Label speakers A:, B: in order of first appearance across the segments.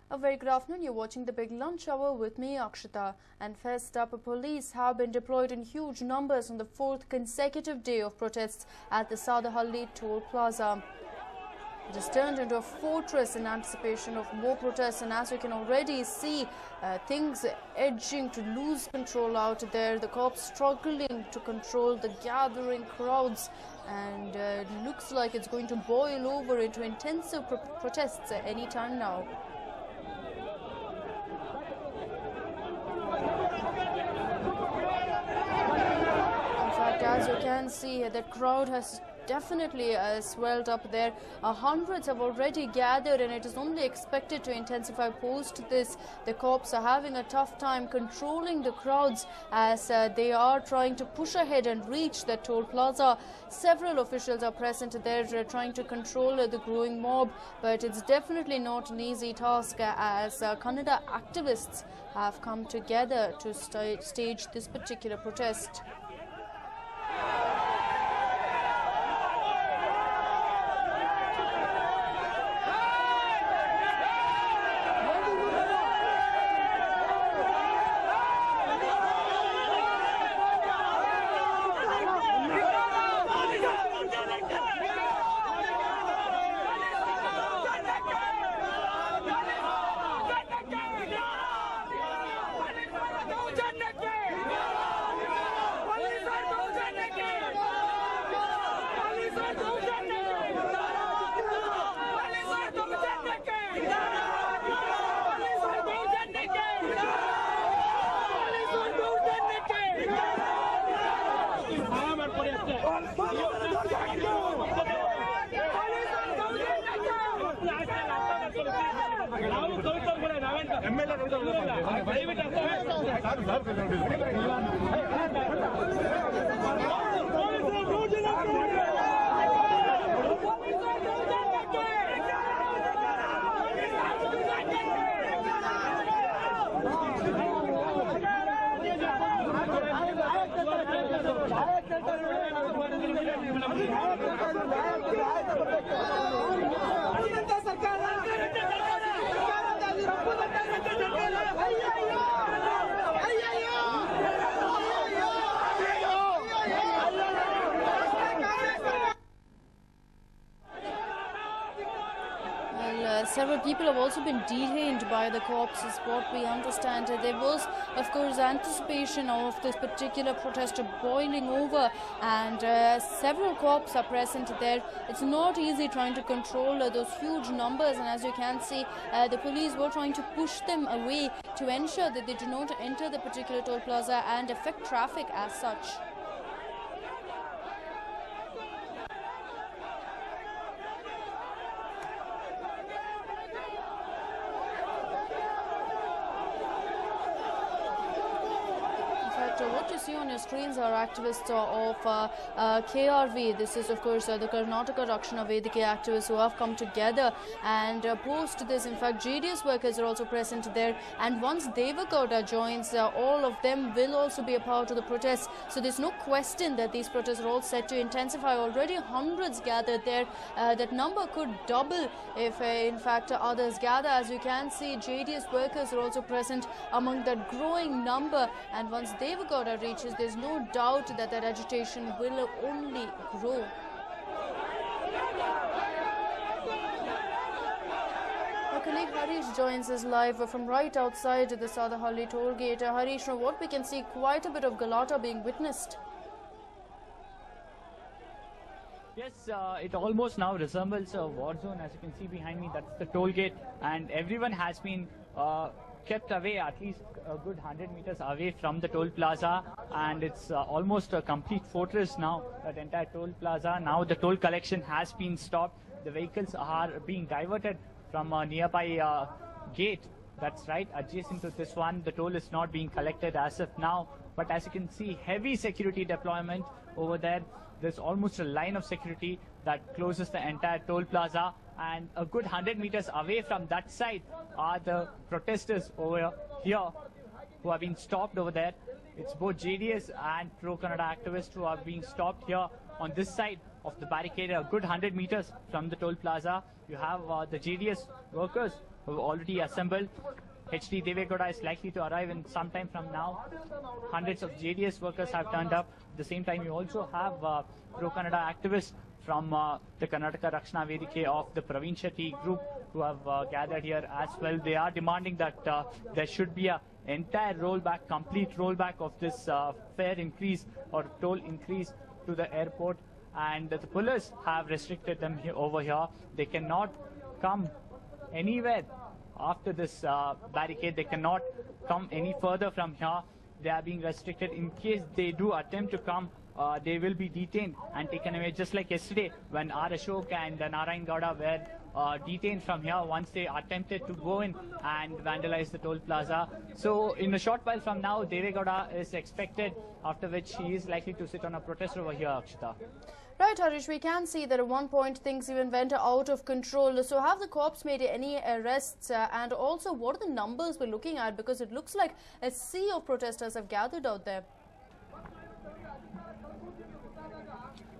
A: A very good afternoon. You're watching the Big Lunch Hour with me, Akshita. And first up, police have been deployed in huge numbers on the fourth consecutive day of protests at the Sadahalli toll plaza. It has turned into a fortress in anticipation of more protests, and as you can already see, things edging to lose control out there. The cops struggling to control the gathering crowds, and it looks like it's going to boil over into intensive protests any time now. As you can see, the crowd has definitely swelled up there. Hundreds have already gathered, and it is only expected to intensify post this. The cops are having a tough time controlling the crowds as they are trying to push ahead and reach the toll plaza. Several officials are present there trying to control the growing mob, but it's definitely not an easy task as Kannada activists have come together to stage this particular protest. Several people have also been detained by the cops, is what we understand. There was, of course, anticipation of this particular protest boiling over, and several cops are present there. It's not easy trying to control those huge numbers, and as you can see, the police were trying to push them away to ensure that they do not enter the particular toll plaza and affect traffic as such. What you see on your screens are activists of KRV. This is, of course, the Karnataka Rakshana Vedike activists who have come together, and post this, in fact, JDS workers are also present there, and once Devagowda joins, all of them will also be a part of the protest. So there's no question that these protests are all set to intensify. Already hundreds gathered there. That number could double if, in fact, others gather. As you can see, JDS workers are also present among that growing number, and once Devagowda reaches, there's no doubt that that agitation will only grow. Our colleague Harish joins us live from right outside the Sadahalli toll gate. Harish, from what we can see, quite a bit of galata being witnessed.
B: Yes, it almost now resembles a war zone. As you can see behind me, that's the toll gate, and everyone has been kept away, at least a good 100 meters away from the toll plaza, and it's almost a complete fortress now, that entire toll plaza. Now the toll collection has been stopped. The vehicles are being diverted from a nearby gate. That's right, adjacent to this one. The toll is not being collected as of now, but as you can see, heavy security deployment over there. There's almost a line of security that closes the entire toll plaza, and a good 100 meters away from that side are the protesters over here who have been stopped over there. It's both JDS and pro-Kannada activists who are being stopped here on this side of the barricade, a good 100 meters from the toll plaza. You have the JDS workers have already assembled. HD Devegowda is likely to arrive in some time from now. Hundreds of JDS workers have turned up. At the same time, you also have pro-Kannada activists from the Karnataka Rakshana Vedike of the Praveen Shetty group who have gathered here as well. They are demanding that there should be a entire rollback, complete rollback of this fare increase or toll increase to the airport. And the police have restricted them over here. They cannot come anywhere after this barricade. They cannot come any further from here. They are being restricted. In case they do attempt to come, they will be detained and taken away, just like yesterday when R. Ashok and Narayan Gowda were detained from here once they attempted to go in and vandalize the toll plaza. So in a short while from now, Devegowda is expected, after which he is likely to sit on a protest over here, Akshita.
A: Right, Harish, we can see that at one point things even went out of control. So have the cops made any arrests and also what are the numbers we're looking at, because it looks like a sea of protesters have gathered out there.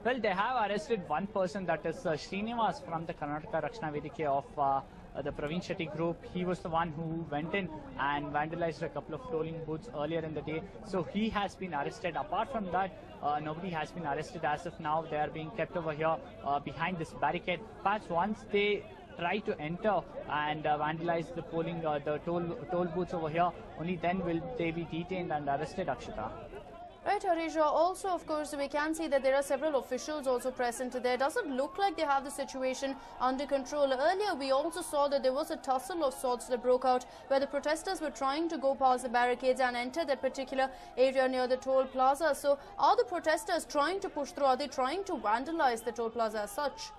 B: Well, they have arrested one person, that is Srinivas from the Karnataka Rakshana Vedike of the Praveen Shetty group. He was the one who went in and vandalized a couple of tolling booths earlier in the day. So he has been arrested. Apart from that, nobody has been arrested as of now. They are being kept over here behind this barricade. Perhaps once they try to enter and vandalize the toll booths over here, only then will they be detained and arrested, Akshita.
A: Right, Harish. Also, of course, we can see that there are several officials also present there. Does it look like they have the situation under control? Earlier, we also saw that there was a tussle of sorts that broke out where the protesters were trying to go past the barricades and enter that particular area near the toll plaza. So, are the protesters trying to push through? Are they trying to vandalize the toll plaza as such?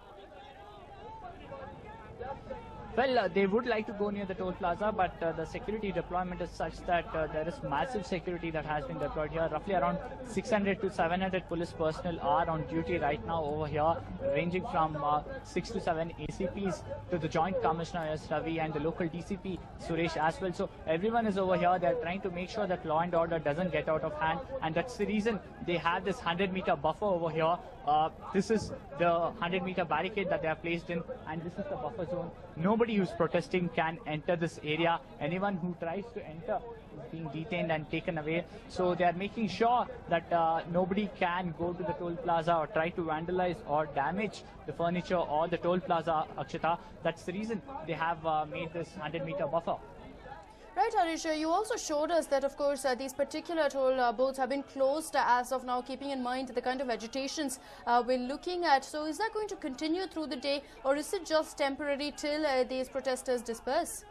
B: Well, they would like to go near the toll plaza, but the security deployment is such that there is massive security that has been deployed here. Roughly around 600 to 700 police personnel are on duty right now over here, ranging from 6 to 7 ACPs to the Joint Commissioner S. Ravi and the local DCP Suresh as well. So everyone is over here. They're trying to make sure that law and order doesn't get out of hand, and that's the reason they have this 100-meter buffer over here. This is the 100-meter barricade that they are placed in, and this is the buffer zone. Nobody who's protesting can enter this area. Anyone who tries to enter is being detained and taken away. So they are making sure that nobody can go to the toll plaza or try to vandalize or damage the furniture or the toll plaza, Akshita. That's the reason they have made this 100-meter buffer.
A: Right, Harish, you also showed us that, of course, these particular toll booths have been closed as of now, keeping in mind the kind of agitations we're looking at. So is that going to continue through the day, or is it just temporary till these protesters disperse?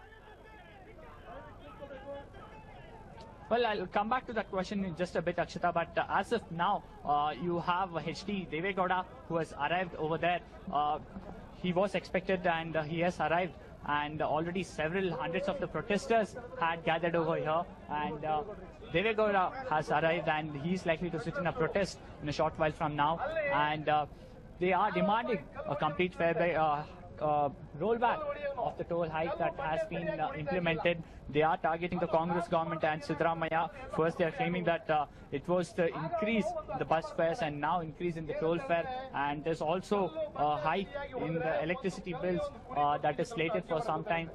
B: Well, I'll come back to that question in just a bit, Akshita, but as of now, you have HD Devegowda who has arrived over there. He was expected and he has arrived. And already several hundreds of the protesters had gathered over here, and Devegowda has arrived and he's likely to sit in a protest in a short while from now, and they are demanding a complete rollback of the toll hike that has been implemented. They are targeting the Congress government and Siddaramaiah. First, they are claiming that it was the increase in the bus fares and now increase in the toll fare. And there's also a hike in the electricity bills that is slated for some time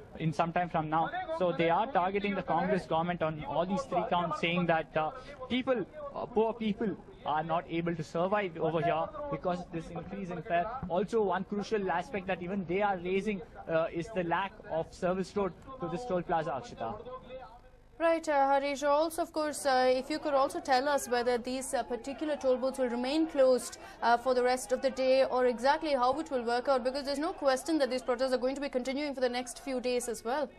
B: from now. So they are targeting the Congress government on all these three counts, saying that poor people are not able to survive over here because of this increase in fare. Also, one crucial aspect that even they are raising is the lack of service road to this toll plaza, Akshita.
A: Right, Harish. Also, of course, if you could also tell us whether these particular toll booths will remain closed for the rest of the day, or exactly how it will work out, because there's no question that these protests are going to be continuing for the next few days as well.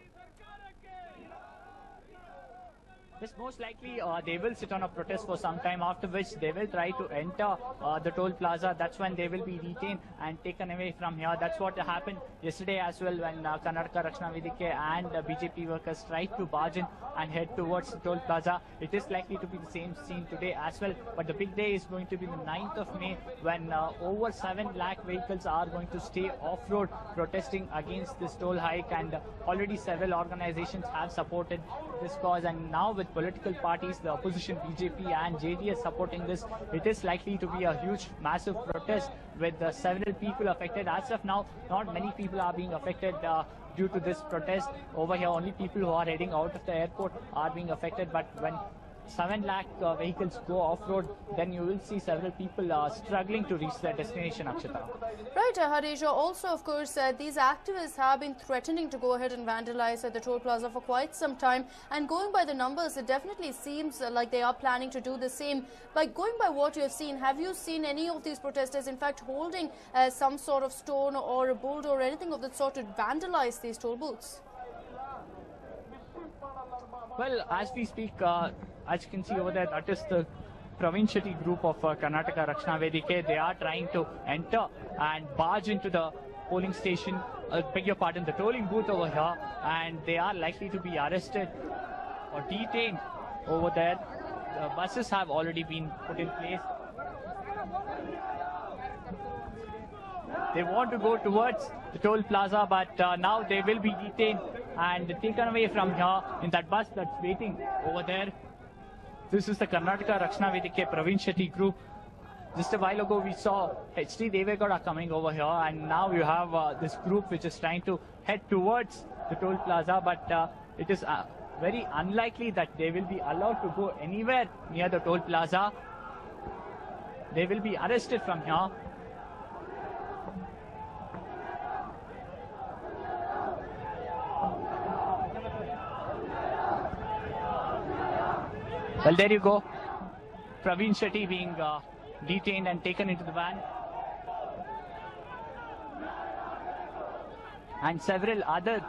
B: Yes, most likely they will sit on a protest for some time, after which they will try to enter the toll plaza. That's when they will be detained and taken away from here. That's what happened yesterday as well, when Karnataka Rakshana Vedike and BJP workers tried to barge in and head towards the toll plaza. It is likely to be the same scene today as well, but the big day is going to be the 9th of May, when over 7 lakh vehicles are going to stay off-road protesting against this toll hike, and already several organizations have supported this cause, and now with with political parties, the opposition BJP and JDS supporting this, it is likely to be a huge, massive protest with several people affected. As of now, not many people are being affected due to this protest. Over here, only people who are heading out of the airport are being affected. But when 7 lakh vehicles go off-road, then you will see several people struggling to reach their destination, Akshata.
A: Right, Harish. Also, of course, these activists have been threatening to go ahead and vandalize the toll plaza for quite some time. And going by the numbers, it definitely seems like they are planning to do the same. By going by what you have seen, have you seen any of these protesters, in fact, holding some sort of stone or a boulder or anything of that sort to vandalize these toll booths?
B: Well, as we speak, as you can see over there, that is the Praveen Shetty group of Karnataka Rakshana Vedike. They are trying to enter and barge into the polling station, beg your pardon, the tolling booth over here, and they are likely to be arrested or detained over there. The buses have already been put in place. They want to go towards the toll plaza, but now they will be detained and taken away from here in that bus that's waiting over there. This is the Karnataka Rakshana Vedike Praveen Shetty group. Just a while ago we saw H.D. Devegowda coming over here, and now you have this group which is trying to head towards the toll plaza, but it is very unlikely that they will be allowed to go anywhere near the toll plaza. They will be arrested from here. Well, there you go. Praveen Shetty being detained and taken into the van. And several other